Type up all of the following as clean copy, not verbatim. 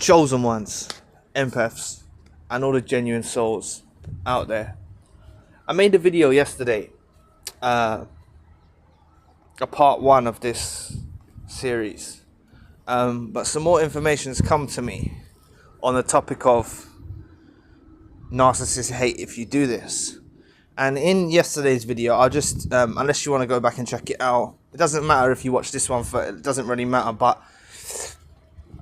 chosen ones, empaths, and all the genuine souls out there. I made a video yesterday, a part 1 of this series, but some more information has come to me on the topic of narcissists hate if you do this. And in yesterday's video, I'll just, unless you want to go back and check it out, it doesn't matter if you watch this one, it doesn't really matter, but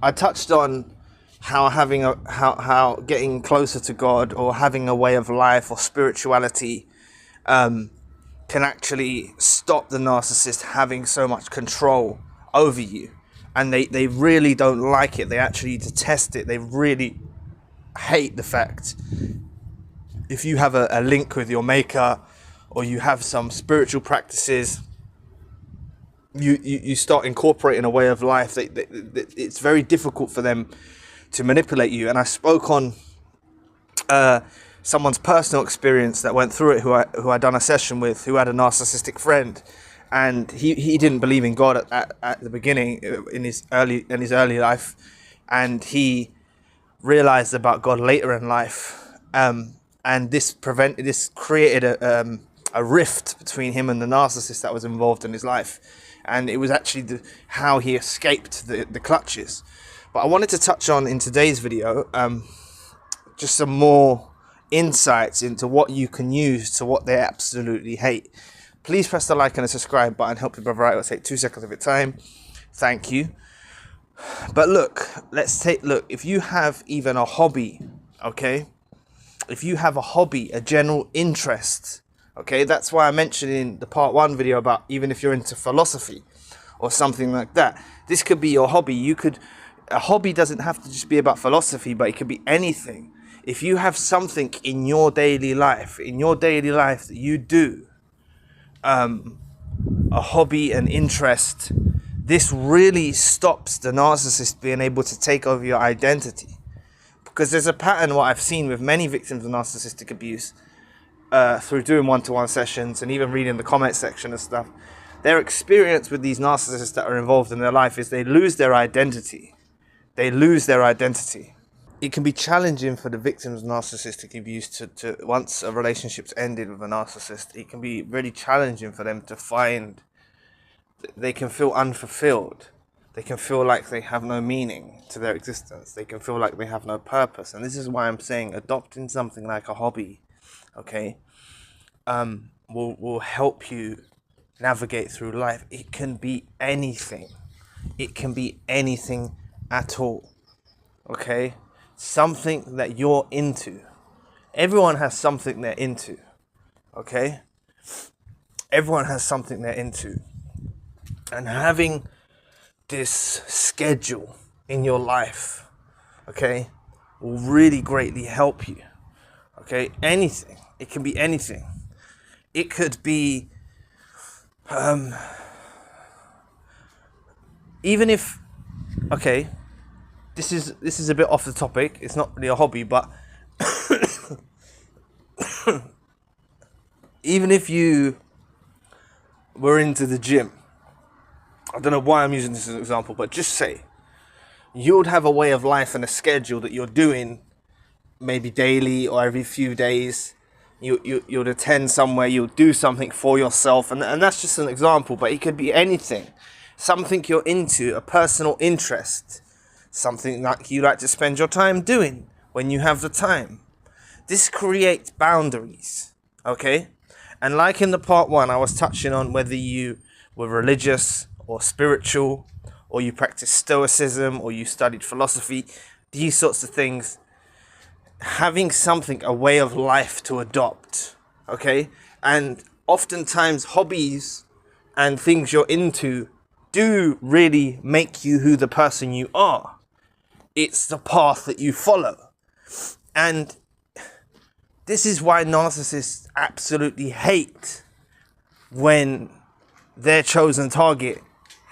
I touched on how how getting closer to God, or having a way of life or spirituality can actually stop the narcissist having so much control over you. And they really don't like it. They actually detest it. They really hate the fact if you have a link with your maker, or you have some spiritual practices, you start incorporating a way of life, it's very difficult for them to manipulate you. And I spoke on someone's personal experience that went through it, who I done a session with, who had a narcissistic friend, and he didn't believe in God at the beginning in his early life, and he realized about God later in life, and this created a rift between him and the narcissist that was involved in his life. And it was actually how he escaped the clutches. But I wanted to touch on, in today's video, just some more insights into what you can use to what they absolutely hate. Please press the like and the subscribe button. Help your brother out. It'll take 2 seconds of your time. Thank you. But look, if you have even a hobby, okay? If you have a hobby, a general interest, okay, that's why I mentioned in the part 1 video about even if you're into philosophy or something like that, this could be your hobby. A hobby doesn't have to just be about philosophy, but it could be anything. If you have something in your daily life that you do, a hobby, an interest, this really stops the narcissist being able to take over your identity. Because there's a pattern, what I've seen with many victims of narcissistic abuse, through doing one-to-one sessions and even reading the comment section and stuff, their experience with these narcissists that are involved in their life is they lose their identity. It can be challenging for the victims of narcissistic abuse to once a relationship's ended with a narcissist, it can be really challenging for them to find, they can feel unfulfilled. They can feel like they have no meaning to their existence. They can feel like they have no purpose. And this is why I'm saying adopting something like a hobby, okay, will help you navigate through life. It can be anything. It can be anything at all, okay? Something that you're into. Everyone has something they're into, okay? Everyone has something they're into. And having this schedule in your life, okay, will really greatly help you, okay? Anything. It can be anything. It could be, even if, okay, this is a bit off the topic. It's not really a hobby, but even if you were into the gym, I don't know why I'm using this as an example, but just say you would have a way of life and a schedule that you're doing maybe daily or every few days. You'd attend somewhere, you'll do something for yourself, and that's just an example, but it could be anything. Something you're into, a personal interest, something like you like to spend your time doing when you have the time. This creates boundaries, okay? And like in the part 1, I was touching on whether you were religious or spiritual, or you practice stoicism, or you studied philosophy, these sorts of things. Having something, a way of life to adopt, okay? And oftentimes hobbies and things you're into do really make you who the person you are. It's the path that you follow. And this is why narcissists absolutely hate when their chosen target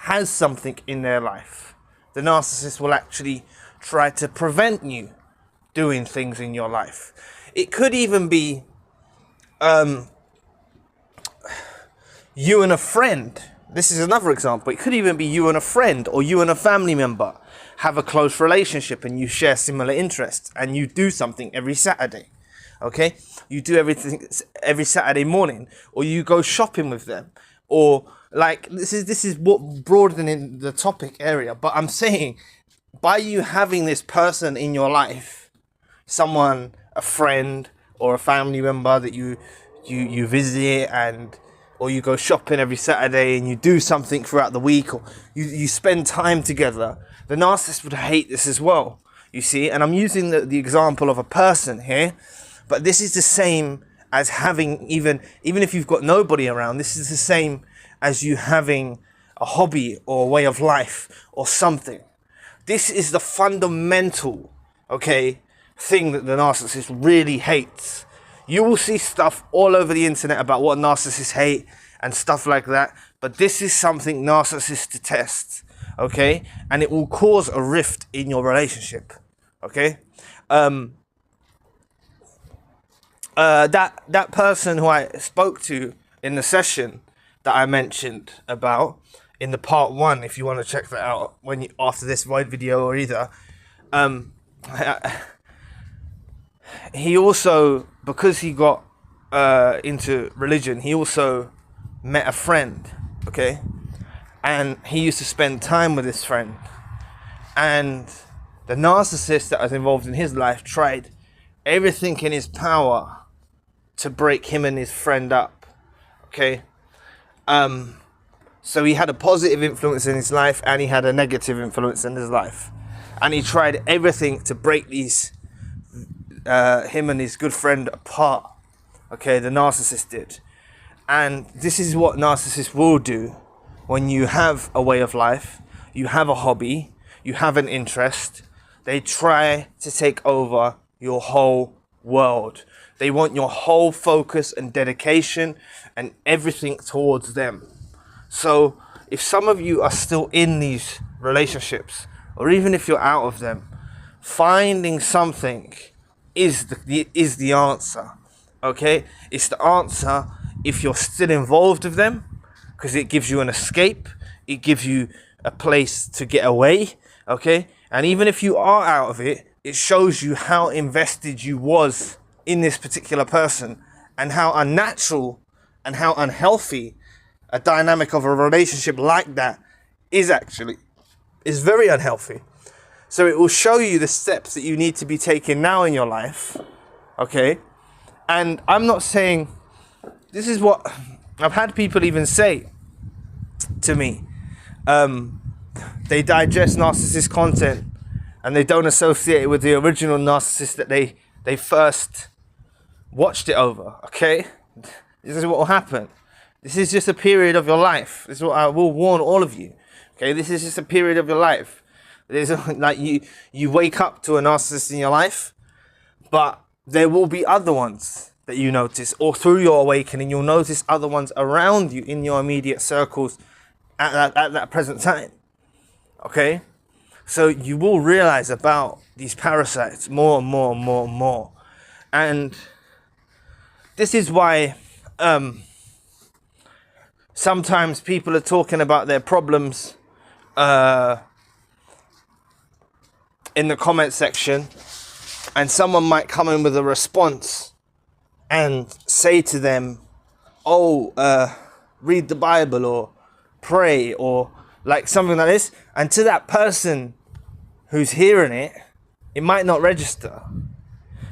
has something in their life. The narcissist will actually try to prevent you doing things in your life. It could even be you and a friend. This is another example. It could even be you and a friend, or you and a family member have a close relationship and you share similar interests and you do something every Saturday. Okay, you do everything every Saturday morning, or you go shopping with them, or like this is what broadening the topic area. But I'm saying, by you having this person in your life, someone, a friend or a family member that you visit, and or you go shopping every Saturday and you do something throughout the week, or you spend time together, the narcissist would hate this as well, you see. And I'm using the example of a person here, but this is the same as having, even if you've got nobody around, this is the same as you having a hobby or a way of life or something. This is the fundamental, okay, thing that the narcissist really hates. You will see stuff all over the internet about what narcissists hate and stuff like that, but this is something narcissists detest, okay? And it will cause a rift in your relationship, okay? That person who I spoke to in the session that I mentioned about in the part 1, if you want to check that out after this video or either, he also, because he got into religion, he also met a friend, okay? And he used to spend time with his friend. And the narcissist that was involved in his life tried everything in his power to break him and his friend up, okay? So he had a positive influence in his life and he had a negative influence in his life. And he tried everything to break him and his good friend apart, okay? The narcissist did. And this is what narcissists will do when you have a way of life, you have a hobby, you have an interest. They try to take over your whole world. They want your whole focus and dedication and everything towards them. So if some of you are still in these relationships, or even if you're out of them, finding something is the answer, okay? It's the answer if you're still involved with them, because it gives you an escape, it gives you a place to get away, okay? And even if you are out of it, it shows you how invested you was in this particular person and how unnatural and how unhealthy a dynamic of a relationship like that is very unhealthy. So it will show you the steps that you need to be taking now in your life, okay? And I'm not saying, this is what I've had people even say to me. They digest narcissist content and they don't associate it with the original narcissist that they first watched it over, okay? This is what will happen. This is just a period of your life. This is what I will warn all of you, okay? This is just a period of your life. There's like you wake up to a narcissist in your life, but there will be other ones that you notice, or through your awakening, you'll notice other ones around you in your immediate circles at that present time, okay? So you will realize about these parasites more and more and more and more. And this is why sometimes people are talking about their problems in the comment section, and someone might come in with a response and say to them, read the Bible or pray or like something like this. And to that person who's hearing it, it might not register.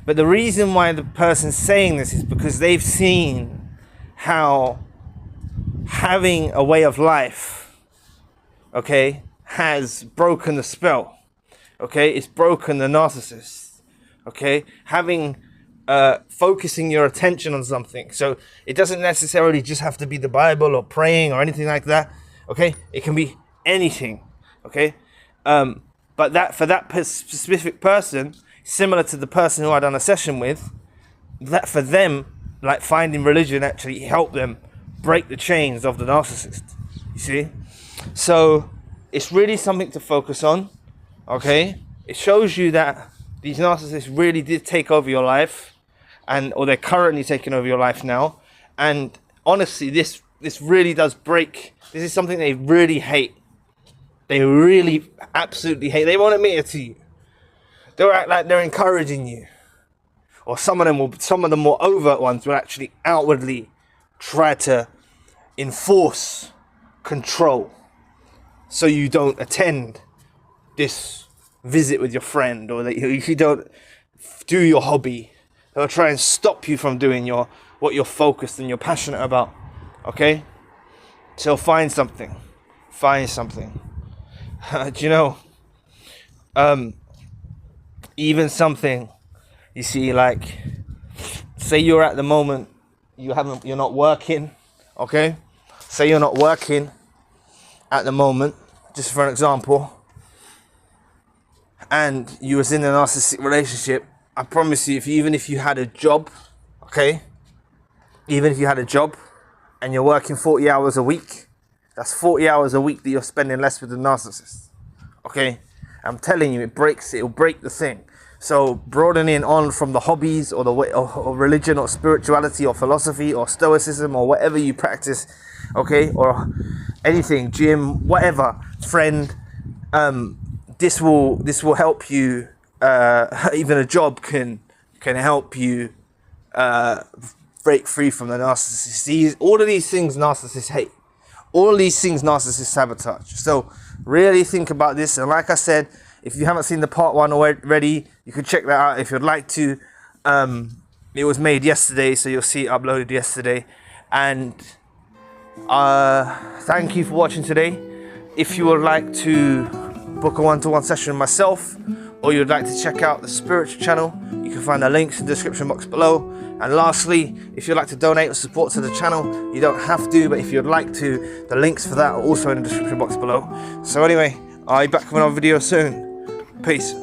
But the reason why the person's saying this is because they've seen how having a way of life, okay, has broken the spell. Okay, it's broken the narcissist. Okay, having focusing your attention on something. So it doesn't necessarily just have to be the Bible or praying or anything like that. Okay, it can be anything. Okay, but that for that specific person, similar to the person who I done a session with, that for them, like finding religion actually helped them break the chains of the narcissist. You see, so it's really something to focus on. Okay, it shows you that these narcissists really did take over your life, or they're currently taking over your life now. And honestly, this really does break. This is something they really hate. They really absolutely hate. They won't admit it to you. They'll act like they're encouraging you. Or some of the more overt ones will actually outwardly try to enforce control so you don't attend this visit with your friend, or that you don't do your hobby. They'll try and stop you from doing what you're focused and you're passionate about. Okay? So find something. Do you know, even something, you see, like, say you're at the moment, you're not working, okay? Say you're not working at the moment, just for an example, and you was in a narcissistic relationship. I promise you, even if you had a job, okay? Even if you had a job and you're working 40 hours a week, that's 40 hours a week that you're spending less with the narcissist, okay? I'm telling you, it'll break the thing. So broadening on from the hobbies or the way, or religion or spirituality or philosophy or stoicism or whatever you practice, okay, or anything, gym, whatever, friend, this will help you. Even a job can help you break free from the narcissist. All of these things narcissists hate. All of these things narcissists sabotage. So really think about this. And like I said, if you haven't seen the part 1 already, you can check that out if you'd like to. It was made yesterday, so you'll see it uploaded yesterday. And thank you for watching today. If you would like to book a one-to-one session with myself, or you'd like to check out the spiritual channel, you can find the links in the description box below. And lastly, if you'd like to donate or support to the channel, you don't have to, but if you'd like to, the links for that are also in the description box below. So anyway, I'll be back with another video soon. Peace.